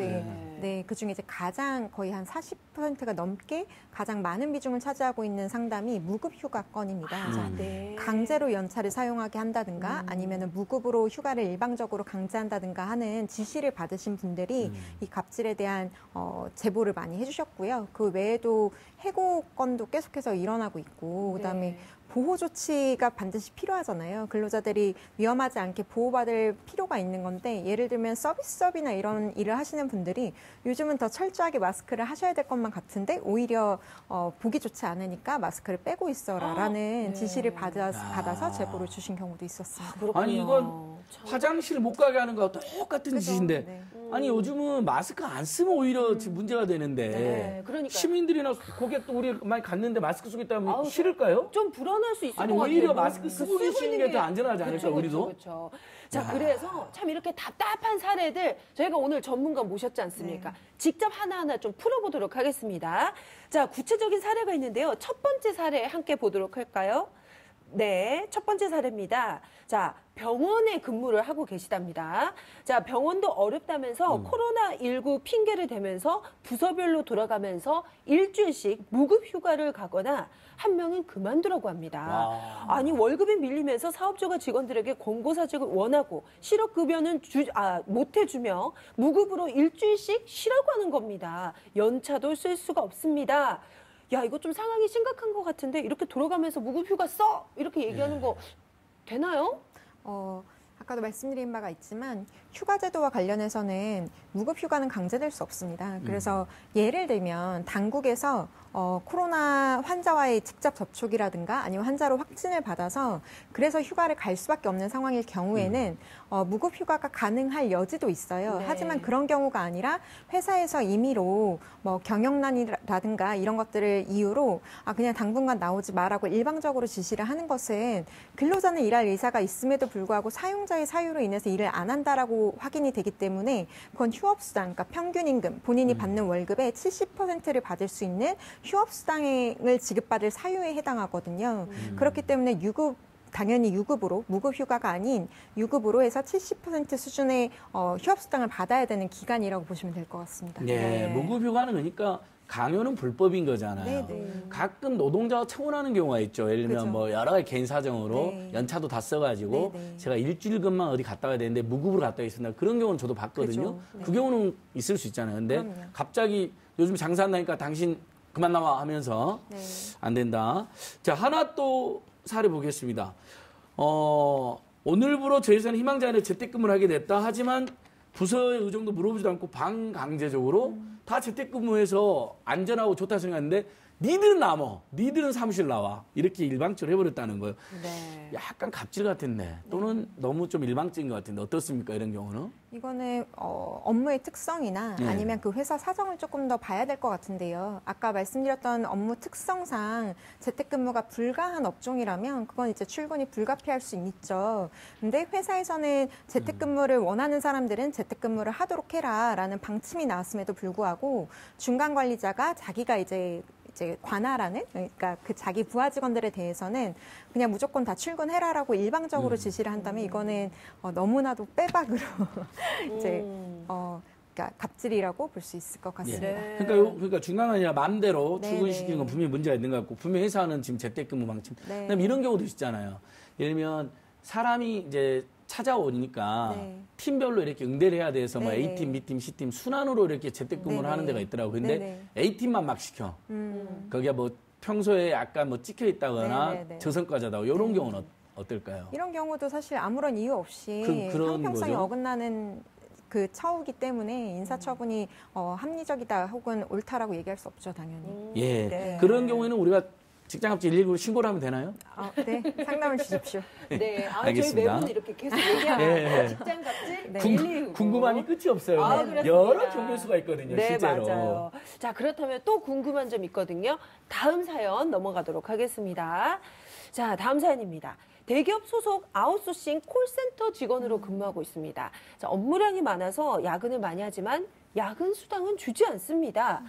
네, 그 중에 이제 가장 거의 한 40%가 넘게 가장 많은 비중을 차지하고 있는 상담이 무급휴가 건입니다. 그래서 네. 강제로 연차를 사용하게 한다든가 아니면 무급으로 휴가를 일방적으로 강제한다든가 하는 지시를 받으신 분들이 이 갑질에 대한 제보를 많이 해주셨고요. 그 외에도 해고 건도 계속해서 일어나고 있고 그다음에 보호 조치가 반드시 필요하잖아요. 근로자들이 위험하지 않게 보호받을 필요가 있는 건데 예를 들면 서비스업이나 이런 일을 하시는 분들이 요즘은 더 철저하게 마스크를 하셔야 될 것만 같은데 오히려 보기 좋지 않으니까 마스크를 빼고 있어라라는 지시를 받아서 제보를 주신 경우도 있었습니다. 아니 이건 화장실 못 가게 하는 거와 똑같은 그죠? 짓인데 네. 아니 요즘은 마스크 안 쓰면 오히려 지금 문제가 되는데 네, 그러니까요. 시민들이나 고객도 우리 많이 갔는데 마스크 쓰고 있다면 싫을까요? 좀 불안할 수 있을 아니 것 같아요. 오히려 마스크 쓰고 계시는 있는 게 더 안전하지 않을까 우리도? 그렇죠. 자, 그래서 참 이렇게 답답한 사례들 저희가 오늘 전문가 모셨지 않습니까? 직접 하나하나 좀 풀어보도록 하겠습니다. 자, 구체적인 사례가 있는데요. 첫 번째 사례 함께 보도록 할까요? 네, 첫 번째 사례입니다. 자, 병원에 근무를 하고 계시답니다. 자, 병원도 어렵다면서 코로나19 핑계를 대면서 부서별로 돌아가면서 일주일씩 무급 휴가를 가거나 한 명은 그만두라고 합니다. 아니, 월급이 밀리면서 사업주가 직원들에게 권고사직을 원하고 실업급여는 못 해주며 무급으로 일주일씩 쉬라고 하는 겁니다. 연차도 쓸 수가 없습니다. 야, 이거 좀 상황이 심각한 것 같은데 이렇게 돌아가면서 무급휴가 써! 이렇게 얘기하는 거 되나요? 아까도 말씀드린 바가 있지만 휴가제도와 관련해서는 무급휴가는 강제될 수 없습니다. 그래서 예를 들면 당국에서 코로나 환자와의 직접 접촉이라든가 아니면 환자로 확진을 받아서 그래서 휴가를 갈 수밖에 없는 상황일 경우에는 무급휴가가 가능할 여지도 있어요. 네. 하지만 그런 경우가 아니라 회사에서 임의로 뭐 경영난이라든가 이런 것들을 이유로 그냥 당분간 나오지 마라고 일방적으로 지시를 하는 것은 근로자는 일할 의사가 있음에도 불구하고 사용자의 사유로 인해서 일을 안 한다라고 확인이 되기 때문에 그건 휴업수당, 그러니까 평균 임금, 본인이 받는 월급의 70%를 받을 수 있는 휴업수당을 지급받을 사유에 해당하거든요. 그렇기 때문에 당연히 유급으로, 무급 휴가가 아닌 유급으로 해서 70% 수준의 휴업수당을 받아야 되는 기간이라고 보시면 될 것 같습니다. 네, 무급 휴가는 그러니까 강요는 불법인 거잖아요. 네네. 가끔 노동자가 청원하는 경우가 있죠. 예를 들면 그죠. 뭐 여러 가지 개인 사정으로 네. 연차도 다 써가지고 네네. 제가 일주일간만 어디 갔다 와야 되는데 무급으로 갔다 있습니다. 그런 경우는 저도 봤거든요. 그죠. 네. 그 경우는 있을 수 있잖아요. 근데 그럼요. 갑자기 요즘 장사한다니까 당신 그만 나와 하면서 네. 안 된다. 자, 하나 또 사례 보겠습니다. 오늘부로 저희 회사는 희망자인을 재택근무를 하게 됐다. 하지만 부서의 의정도 물어보지도 않고 반강제적으로 다 재택근무해서 안전하고 좋다 생각했는데 니들은 사무실 나와. 이렇게 일방적으로 해버렸다는 거예요. 네. 약간 갑질 같은데 또는 너무 좀 일방적인 것 같은데 어떻습니까? 이런 경우는? 이거는 업무의 특성이나 네. 아니면 그 회사 사정을 조금 더 봐야 될 것 같은데요. 아까 말씀드렸던 업무 특성상 재택근무가 불가한 업종이라면 그건 이제 출근이 불가피할 수 있죠. 근데 회사에서는 재택근무를 원하는 사람들은 재택근무를 하도록 해라라는 방침이 나왔음에도 불구하고 중간 관리자가 자기가 이제 이제 관할하는, 그러니까 그 자기 부하 직원들에 대해서는 그냥 무조건 다 출근해라라고 일방적으로 지시를 한다면 이거는 너무나도 빼박으로 이제 그러니까 갑질이라고 볼 수 있을 것 같습니다. 예. 그러니까 중간이 아니라 마음대로 네, 출근시키는 건 네. 분명히 문제가 있는 것 같고 분명히 회사는 지금 재택근무 방침. 네. 그다음에 이런 경우도 있잖아요. 예를 들면 사람이 이제 찾아오니까 네. 팀별로 이렇게 응대를 해야 돼서 뭐 네, A팀, 네. B팀, C팀 순환으로 이렇게 재택근무를 네, 하는 네. 데가 있더라고요. 근데 네, A팀만 막 시켜. 거기가 뭐 평소에 약간 뭐 찍혀 있다거나 네, 네, 네. 저성과자다. 이런 경우는 어떨까요? 이런 경우도 사실 아무런 이유 없이 그런 형평성이 거죠? 어긋나는 그 처우기 때문에 인사처분이 합리적이다 혹은 옳다라고 얘기할 수 없죠, 당연히. 예. 네. 그런 경우에는 우리가 직장갑질 119로 신고를 하면 되나요? 네, 상담을 주십시오. 네, 저희 알겠습니다. 매번 이렇게 계속 얘기하는 네. 직장 갑질 네. 119. 궁금함이 끝이 없어요. 그렇습니다. 여러 종류의 수가 있거든요, 네, 실제로. 맞아요. 자, 그렇다면 또 궁금한 점 있거든요. 다음 사연 넘어가도록 하겠습니다. 자, 다음 사연입니다. 대기업 소속 아웃소싱 콜센터 직원으로 근무하고 있습니다. 자, 업무량이 많아서 야근을 많이 하지만 야근 수당은 주지 않습니다.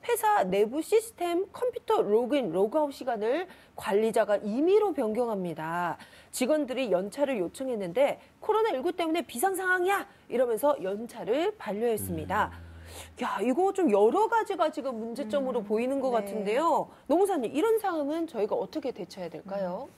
회사 내부 시스템 컴퓨터 로그인, 로그아웃 시간을 관리자가 임의로 변경합니다. 직원들이 연차를 요청했는데 코로나19 때문에 비상 상황이야! 이러면서 연차를 반려했습니다. 야, 이거 좀 여러 가지가 지금 문제점으로 보이는 것 네. 같은데요. 노무사님, 이런 상황은 저희가 어떻게 대처해야 될까요?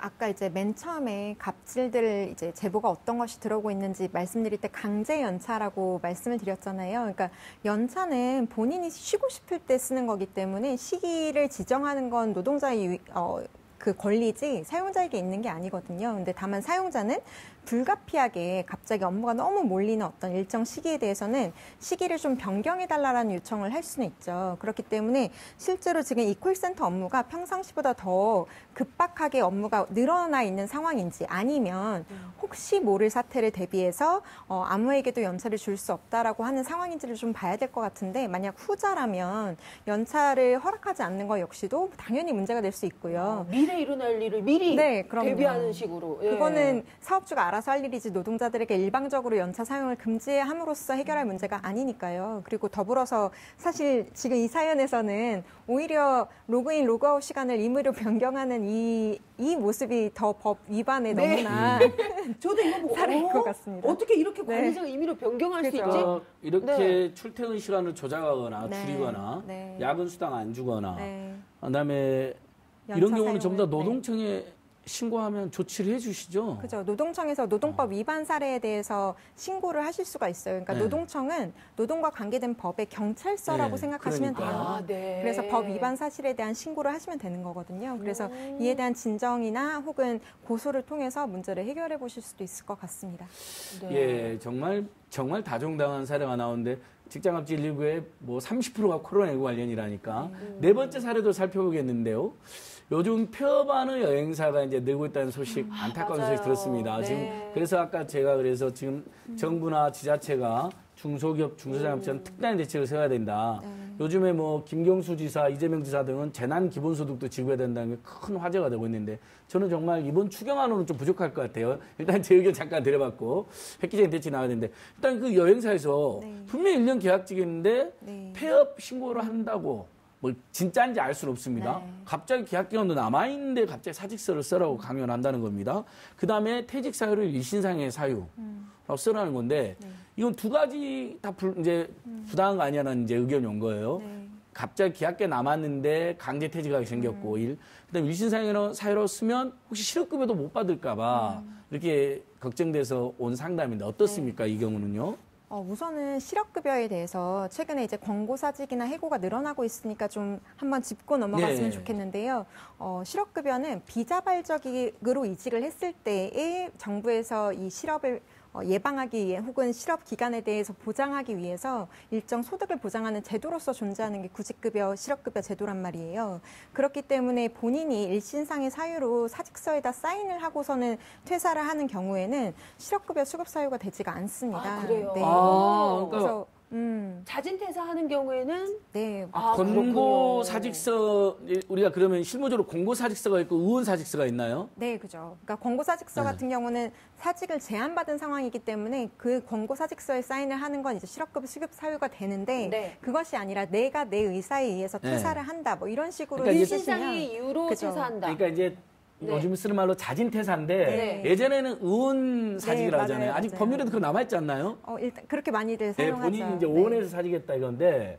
아까 이제 맨 처음에 갑질들 이제 제보가 어떤 것이 들어오고 있는지 말씀드릴 때 강제 연차라고 말씀을 드렸잖아요. 그러니까 연차는 본인이 쉬고 싶을 때 쓰는 거기 때문에 시기를 지정하는 건 노동자의 그 권리지 사용자에게 있는 게 아니거든요. 근데 다만 사용자는 불가피하게 갑자기 업무가 너무 몰리는 어떤 일정 시기에 대해서는 시기를 좀 변경해달라는 요청을 할 수는 있죠. 그렇기 때문에 실제로 지금 이 콜센터 업무가 평상시보다 더 급박하게 업무가 늘어나 있는 상황인지 아니면 혹시 모를 사태를 대비해서 아무에게도 연차를 줄 수 없다라고 하는 상황인지를 좀 봐야 될 것 같은데 만약 후자라면 연차를 허락하지 않는 것 역시도 당연히 문제가 될 수 있고요. 미래 일어날 일을 미리 네, 그럼요. 대비하는 식으로. 예. 그거는 사업주가 알아서 할 일이지 노동자들에게 일방적으로 연차 사용을 금지함으로써 해결할 문제가 아니니까요. 그리고 더불어서 사실 지금 이 사연에서는 오히려 로그인, 로그아웃 시간을 임의로 변경하는 이 모습이 더 법 위반에 네. 너무나 저도 이거 보고 사례인 것 같습니다. 어떻게 이렇게 네. 관리자가 임의로 변경할 수 그죠. 있지? 이렇게 네. 출퇴근 시간을 조작하거나 네. 줄이거나 네. 야근 수당 안 주거나 네. 그다음에 이런 연차 경우는 전부 다 사용을, 네. 노동청에 신고하면 조치를 해주시죠. 그죠. 노동청에서 노동법 위반 사례에 대해서 신고를 하실 수가 있어요. 그러니까 네. 노동청은 노동과 관계된 법의 경찰서라고 네, 생각하시면 그러니까요. 돼요. 아, 네. 그래서 법 위반 사실에 대한 신고를 하시면 되는 거거든요. 그래서 이에 대한 진정이나 혹은 고소를 통해서 문제를 해결해 보실 수도 있을 것 같습니다. 네. 예, 정말 다정당한 사례가 나오는데 직장갑질 119의 뭐 30%가 코로나19 관련이라니까 네 번째 사례도 살펴보겠는데요. 요즘 폐업하는 여행사가 이제 늘고 있다는 소식, 안타까운 맞아요. 소식 들었습니다. 네. 지금 그래서 아까 제가 그래서 지금 정부나 지자체가 중소기업, 중소장업자는 특단의 대책을 세워야 된다. 요즘에 뭐 김경수 지사, 이재명 지사 등은 재난 기본소득도 지급해야 된다는 게 큰 화제가 되고 있는데 저는 정말 이번 추경안으로는 좀 부족할 것 같아요. 일단 제 의견 잠깐 드려봤고 획기적인 대책이 나와야 되는데 일단 그 여행사에서 네. 분명히 1년 계약직인데 네. 폐업 신고를 한다고 뭐 진짜인지 알 수는 없습니다. 네. 갑자기 계약 기간도 남아있는데 갑자기 사직서를 쓰라고 강요한다는 겁니다. 그다음에 퇴직 사유를 일신상의 사유라고 쓰라는 건데 이건 두 가지 다 이제 부당한 거 아니냐는 이제 의견이 온 거예요. 네. 갑자기 계약계 남았는데 강제 퇴직하게 생겼고 그다음에 일신상의 사유로 쓰면 혹시 실업급여도 못 받을까봐 이렇게 걱정돼서 온 상담인데 어떻습니까 이 경우는요? 우선은 실업급여에 대해서 최근에 이제 권고사직이나 해고가 늘어나고 있으니까 좀 한번 짚고 넘어갔으면 네. 좋겠는데요. 실업급여는 비자발적으로 이직을 했을 때에 정부에서 이 실업을 예방하기 위해 혹은 실업 기간에 대해서 보장하기 위해서 일정 소득을 보장하는 제도로서 존재하는 게 구직급여, 실업급여 제도란 말이에요. 그렇기 때문에 본인이 일신상의 사유로 사직서에다 사인을 하고서는 퇴사를 하는 경우에는 실업급여 수급 사유가 되지가 않습니다. 아, 그래요? 네. 아, 그러니까 그래서 자진퇴사하는 경우에는 네. 권고사직서 우리가 그러면 실무적으로 공고사직서가 있고 의원사직서가 있나요? 네, 그죠. 그러니까 권고사직서 같은 경우는 사직을 제한받은 상황이기 때문에 그 권고사직서에 사인을 하는 건 이제 실업급 수급 사유가 되는데 그것이 아니라 내가 내 의사에 의해서 퇴사를 한다 뭐 이런 식으로 그러니까 일신상의 이유로 퇴사한다. 그러니까 이제 요즘 쓰는 말로 자진퇴사인데 예전에는 의원사직이라고 하잖아요. 아직 법률에도 그거 남아있지 않나요? 일단 그렇게 많이들 사용하죠. 본인이 이제 의원에서 사직했다 이건데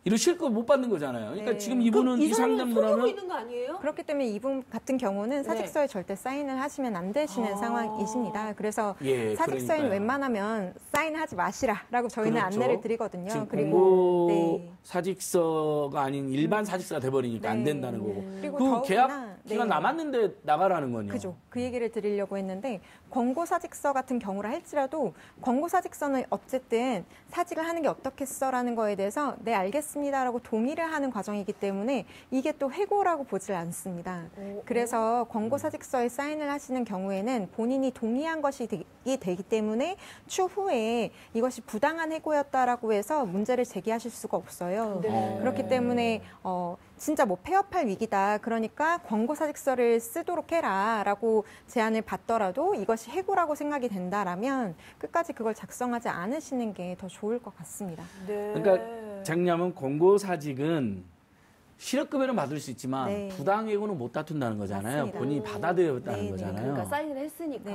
이런 실컷 못 받는 거잖아요. 그러니까 지금 이분은 이 상담자라면 있는 거 아니에요? 그렇기 때문에 이분 같은 경우는 사직서에 절대 사인을 하시면 안 되시는 상황이십니다. 그래서 사직서에는 웬만하면 사인하지 마시라라고 저희는 안내를 드리거든요. 지금 그리고 공고 사직서가 아닌 일반 사직서가 돼버리니까 안 된다는 거고. 그리고 그 계약 기간 남았는데 나가라는 거냐. 그죠. 그 얘기를 드리려고 했는데 권고사직서 같은 경우라 할지라도 권고사직서는 어쨌든 사직을 하는 게 어떻겠어라는 거에 대해서 네 알겠습니다라고 동의를 하는 과정이기 때문에 이게 또 해고라고 보질 않습니다. 그래서 권고사직서에 사인을 하시는 경우에는 본인이 동의한 것이 되기 때문에 추후에 이것이 부당한 해고였다라고 해서 문제를 제기하실 수가 없어요. 그렇기 때문에 진짜 뭐 폐업할 위기다. 그러니까 권고사직서를 쓰도록 해라라고 제안을 받더라도 이것이 해고라고 생각이 된다라면 끝까지 그걸 작성하지 않으시는 게 더 좋을 것 같습니다. 그러니까 장님은 권고사직은 실업급여는 받을 수 있지만 부당해고는 못 다툰다는 거잖아요. 맞습니다. 본인이 받아들였다는 거잖아요. 그러니까 사인을 했으니까.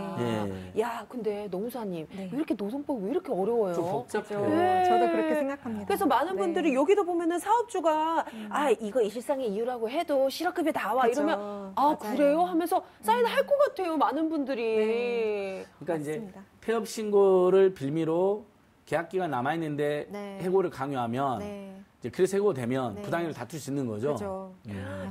야, 근데 노무사님 왜 이렇게 노동법 왜 이렇게 어려워요? 좀 복잡해요. 저도 그렇게 생각합니다. 그래서 많은 분들이 여기도 보면은 사업주가 이거 일시상의 이유라고 해도 실업급여 나와 이러면 그래요? 하면서 사인을 할 것 같아요. 많은 분들이. 그러니까 맞습니다. 이제 폐업 신고를 빌미로 계약 기간 남아 있는데 해고를 강요하면 이제 그래서 해고되면 부당해를 다툴 수 있는 거죠. 그렇죠.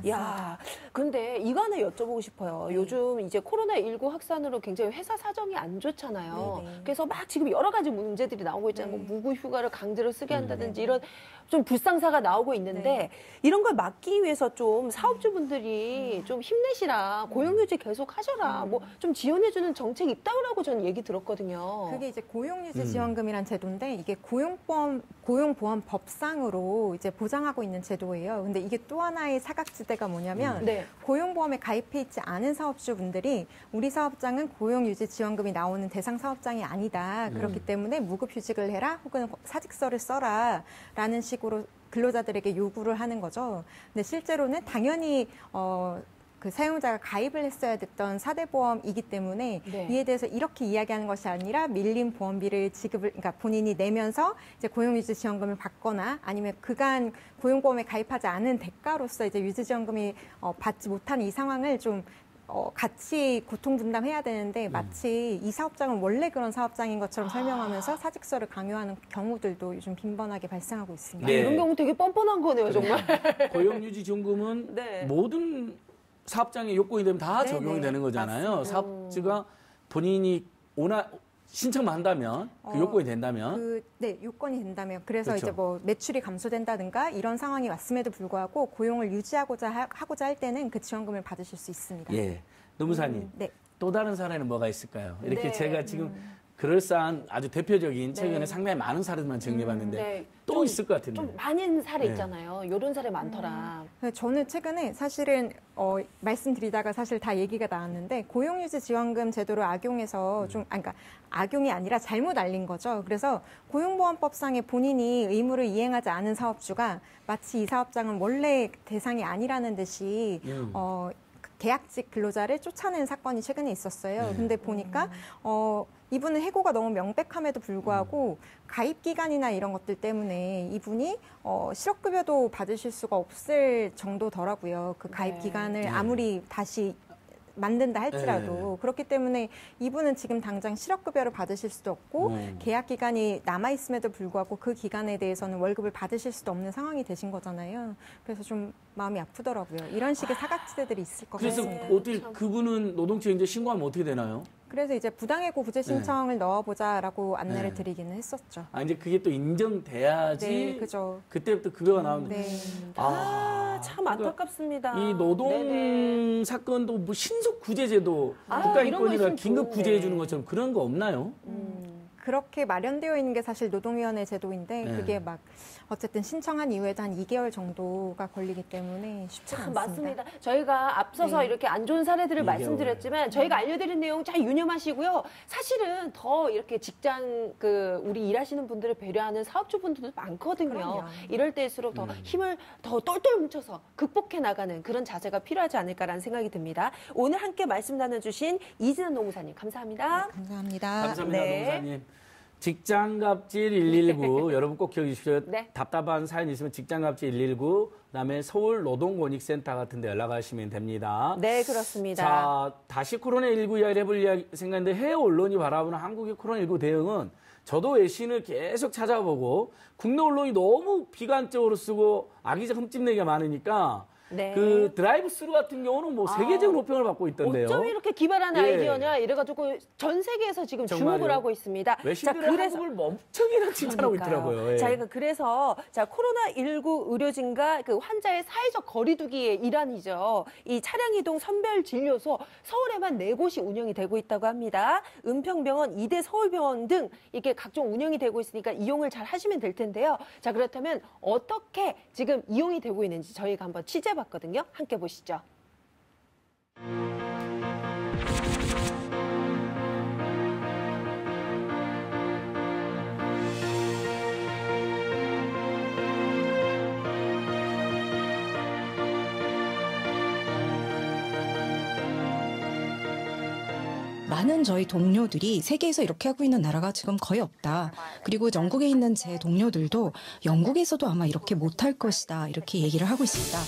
야, 근데 이거 하나 여쭤보고 싶어요. 요즘 이제 코로나19 확산으로 굉장히 회사 사정이 안 좋잖아요. 그래서 막 지금 여러 가지 문제들이 나오고 있잖아요. 뭐 무급 휴가를 강제로 쓰게 한다든지 이런 좀 불상사가 나오고 있는데 이런 걸 막기 위해서 좀 사업주분들이 좀 힘내시라, 고용유지 계속 하셔라, 뭐 좀 지원해주는 정책이 있다고 저는 얘기 들었거든요. 그게 이제 고용유지 지원금이란 제도인데 이게 고용보험법상으로 이제 보장하고 있는 제도예요. 근데 이게 또 하나의 사각지대가 뭐냐면 고용보험에 가입해 있지 않은 사업주분들이 우리 사업장은 고용유지 지원금이 나오는 대상 사업장이 아니다. 그렇기 때문에 무급휴직을 해라 혹은 사직서를 써라 라는 식으로 근로자들에게 요구를 하는 거죠. 근데 실제로는 당연히 그 사용자가 가입을 했어야 됐던 4대 보험이기 때문에 이에 대해서 이렇게 이야기하는 것이 아니라 밀린 보험비를 그러니까 본인이 내면서 이제 고용유지 지원금을 받거나 아니면 그간 고용보험에 가입하지 않은 대가로서 이제 유지지원금이 받지 못한 이 상황을 좀 같이 고통 분담해야 되는데 마치 이 사업장은 원래 그런 사업장인 것처럼 설명하면서 사직서를 강요하는 경우들도 요즘 빈번하게 발생하고 있습니다. 이런 경우 되게 뻔뻔한 거네요, 정말. 고용유지 지원금은 모든 사업장의 요건이 되면 다 적용이 되는 거잖아요. 맞습니다. 사업주가 본인이 신청만 한다면 그 요건이 된다면 요건이 된다면 그래서 이제 뭐 매출이 감소된다든가 이런 상황이 왔음에도 불구하고 고용을 유지하고자 할 때는 그 지원금을 받으실 수 있습니다. 노무사님 또 다른 사례는 뭐가 있을까요? 이렇게 제가 지금 그럴싸한 아주 대표적인 최근에 상당히 많은 사례들만 정리해봤는데 또 있을 것 같은데. 좀 많은 사례 있잖아요. 이런 사례 많더라. 저는 최근에 사실은 말씀드리다가 사실 다 얘기가 나왔는데 고용유지 지원금 제도를 악용해서 그러니까 악용이 아니라 잘못 알린 거죠. 그래서 고용보험법상에 본인이 의무를 이행하지 않은 사업주가 마치 이 사업장은 원래 대상이 아니라는 듯이 계약직 근로자를 쫓아낸 사건이 최근에 있었어요. 근데 보니까 이분은 해고가 너무 명백함에도 불구하고 가입 기간이나 이런 것들 때문에 이분이 실업급여도 받으실 수가 없을 정도더라고요. 그 가입 기간을 아무리 다시 만든다 할지라도 그렇기 때문에 이분은 지금 당장 실업급여를 받으실 수도 없고 계약 기간이 남아있음에도 불구하고 그 기간에 대해서는 월급을 받으실 수도 없는 상황이 되신 거잖아요. 그래서 좀 마음이 아프더라고요. 이런 식의 사각지대들이 있을 것 같습니다. 그래서 어떻게 그분은 노동청에 이제 신고하면 어떻게 되나요? 그래서 이제 부당해고 구제 신청을 넣어보자라고 안내를 드리기는 했었죠. 이제 그게 또 인정돼야지. 그죠. 그때부터 급여가 나오는데. 참 안타깝습니다. 이 노동 사건도 뭐 신속 구제제도 국가인권이나 긴급 구제해 주는 것처럼 그런 거 없나요? 그렇게 마련되어 있는 게 사실 노동위원회 제도인데 네. 그게 막 어쨌든 신청한 이후에도 한 2개월 정도가 걸리기 때문에 쉽지 않습니다. 맞습니다. 저희가 앞서서 네. 이렇게 안 좋은 사례들을 2개월. 말씀드렸지만 저희가 알려드린 내용 잘 유념하시고요. 사실은 더 이렇게 직장 우리 일하시는 분들을 배려하는 사업주분들도 많거든요. 그럼요. 이럴 때일수록 더 힘을 더 똘똘 뭉쳐서 극복해 나가는 그런 자세가 필요하지 않을까라는 생각이 듭니다. 오늘 함께 말씀 나눠주신 이진원 노무사님 감사합니다. 네, 감사합니다. 감사합니다, 네. 노무사님. 직장갑질 119 여러분 꼭 기억해 주십시오. 네. 답답한 사연 있으면 직장갑질 119 그다음에 서울 노동권익센터 같은 데 연락하시면 됩니다. 네, 그렇습니다. 자, 다시 코로나19 이야기를 해볼 생각인데 해외 언론이 바라보는 한국의 코로나19 대응은 저도 외신을 계속 찾아보고 국내 언론이 너무 비관적으로 쓰고 악의적 흠집내기가 많으니까 네. 그 드라이브 스루 같은 경우는 뭐 세계적으로 호평을 받고 있던데요. 어쩜 이렇게 기발한 예. 아이디어냐 이래가지고 전 세계에서 지금 주목을 정말요? 하고 있습니다. 외신들은 한국을 엄청이나 칭찬하고 그러니까요. 있더라고요. 예. 자, 그래서 코로나19 의료진과 그 환자의 사회적 거리두기의 일환이죠. 이 차량이동 선별진료소 서울에만 4곳이 운영이 되고 있다고 합니다. 은평병원, 이대 서울병원 등 이렇게 각종 운영이 되고 있으니까 이용을 잘 하시면 될 텐데요. 자, 그렇다면 어떻게 지금 이용이 되고 있는지 저희가 한번 취재해봤거든요. 함께 보시죠. 많은 저희 동료들이 세계에서 이렇게 하고 있는 나라가 지금 거의 없다. 그리고 영국에 있는 제 동료들도 영국에서도 아마 이렇게 못할 것이다. 이렇게 얘기를 하고 있습니다.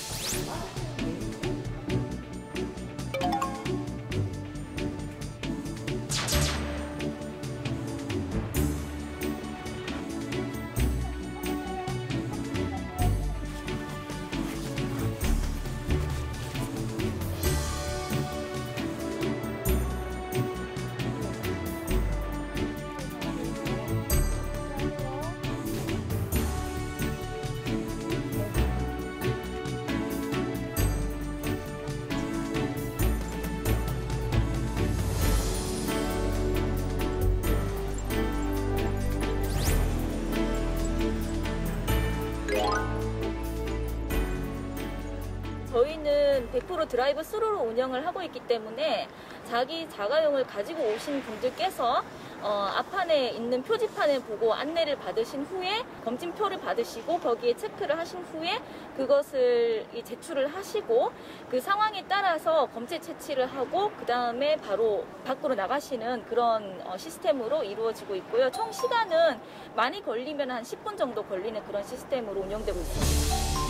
저희는 100% 드라이브 스루로 운영을 하고 있기 때문에 자기 자가용을 가지고 오신 분들께서 앞판에 있는 표지판을 보고 안내를 받으신 후에 검진표를 받으시고 거기에 체크를 하신 후에 그것을 제출을 하시고 그 상황에 따라서 검체 채취를 하고 그 다음에 바로 밖으로 나가시는 그런 시스템으로 이루어지고 있고요. 총 시간은 많이 걸리면 한 10분 정도 걸리는 그런 시스템으로 운영되고 있습니다.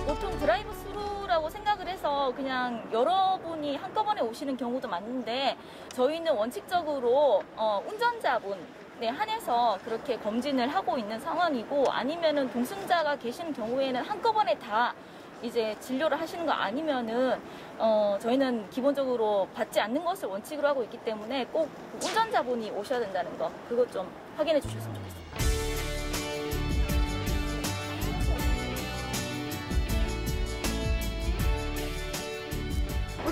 보통 드라이브 스루라고 생각을 해서 그냥 여러분이 한꺼번에 오시는 경우도 많은데 저희는 원칙적으로 운전자분에 한해서 그렇게 검진을 하고 있는 상황이고 아니면은 동승자가 계신 경우에는 한꺼번에 다 이제 진료를 하시는 거 아니면은 저희는 기본적으로 받지 않는 것을 원칙으로 하고 있기 때문에 꼭 운전자분이 오셔야 된다는 거 그거 좀 확인해 주셨으면 좋겠습니다.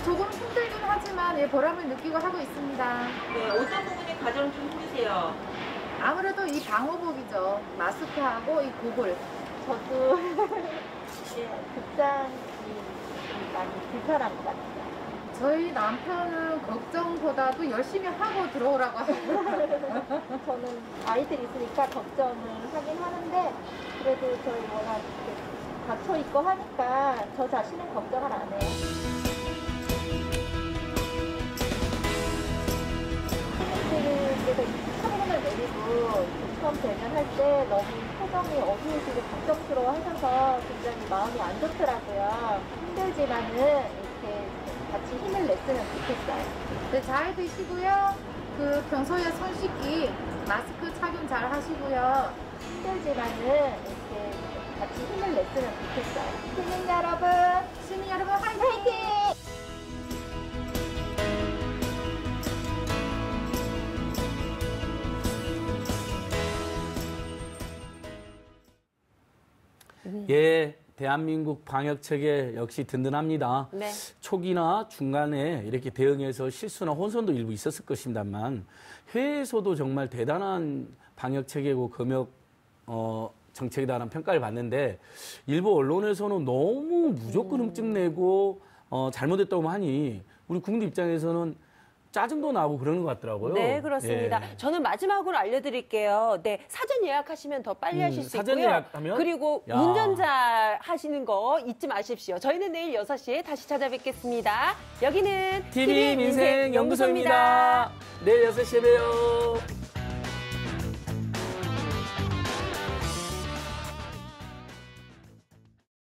조금 힘들긴 하지만 보람을 느끼고 하고 있습니다. 네, 어떤 부분이 가장 좀 힘드세요? 아무래도 이 방호복이죠. 마스크하고 이 고글. 저도 극장이 많이 불편한 것 같아요. 저희 남편은 걱정보다도 열심히 하고 들어오라고 하고 저는 아이들이 있으니까 걱정을 하긴 하는데 그래도 저희 워낙 갇혀 있고 하니까 저 자신은 걱정을 안 해요. 그래서 창문을 내리고 처음 대면할 때 너무 표정이 어두우시고 걱정스러워 하셔서 굉장히 마음이 안 좋더라고요. 힘들지만은 이렇게 같이 힘을 냈으면 좋겠어요. 네, 잘 드시고요. 평소에 손 씻기, 마스크 착용 잘 하시고요. 힘들지만은 이렇게 같이 힘을 냈으면 좋겠어요. 시민 여러분 화이팅! 예, 대한민국 방역 체계 역시 든든합니다. 네. 초기나 중간에 이렇게 대응해서 실수나 혼선도 일부 있었을 것입니다만 해외에서도 정말 대단한 방역 체계고 검역 정책이다라는 평가를 받는데 일부 언론에서는 너무 무조건 흠집내고 잘못했다고 하니 우리 국민 입장에서는 짜증도 나고 그러는 것 같더라고요. 네, 그렇습니다. 예. 저는 마지막으로 알려드릴게요. 네, 사전 예약하시면 더 빨리 하실 수 사전 있고요. 예약하면? 그리고 야. 운전자 하시는 거 잊지 마십시오. 저희는 내일 6시에 다시 찾아뵙겠습니다. 여기는 TV 민생 연구소입니다. 내일 6시에 봬요.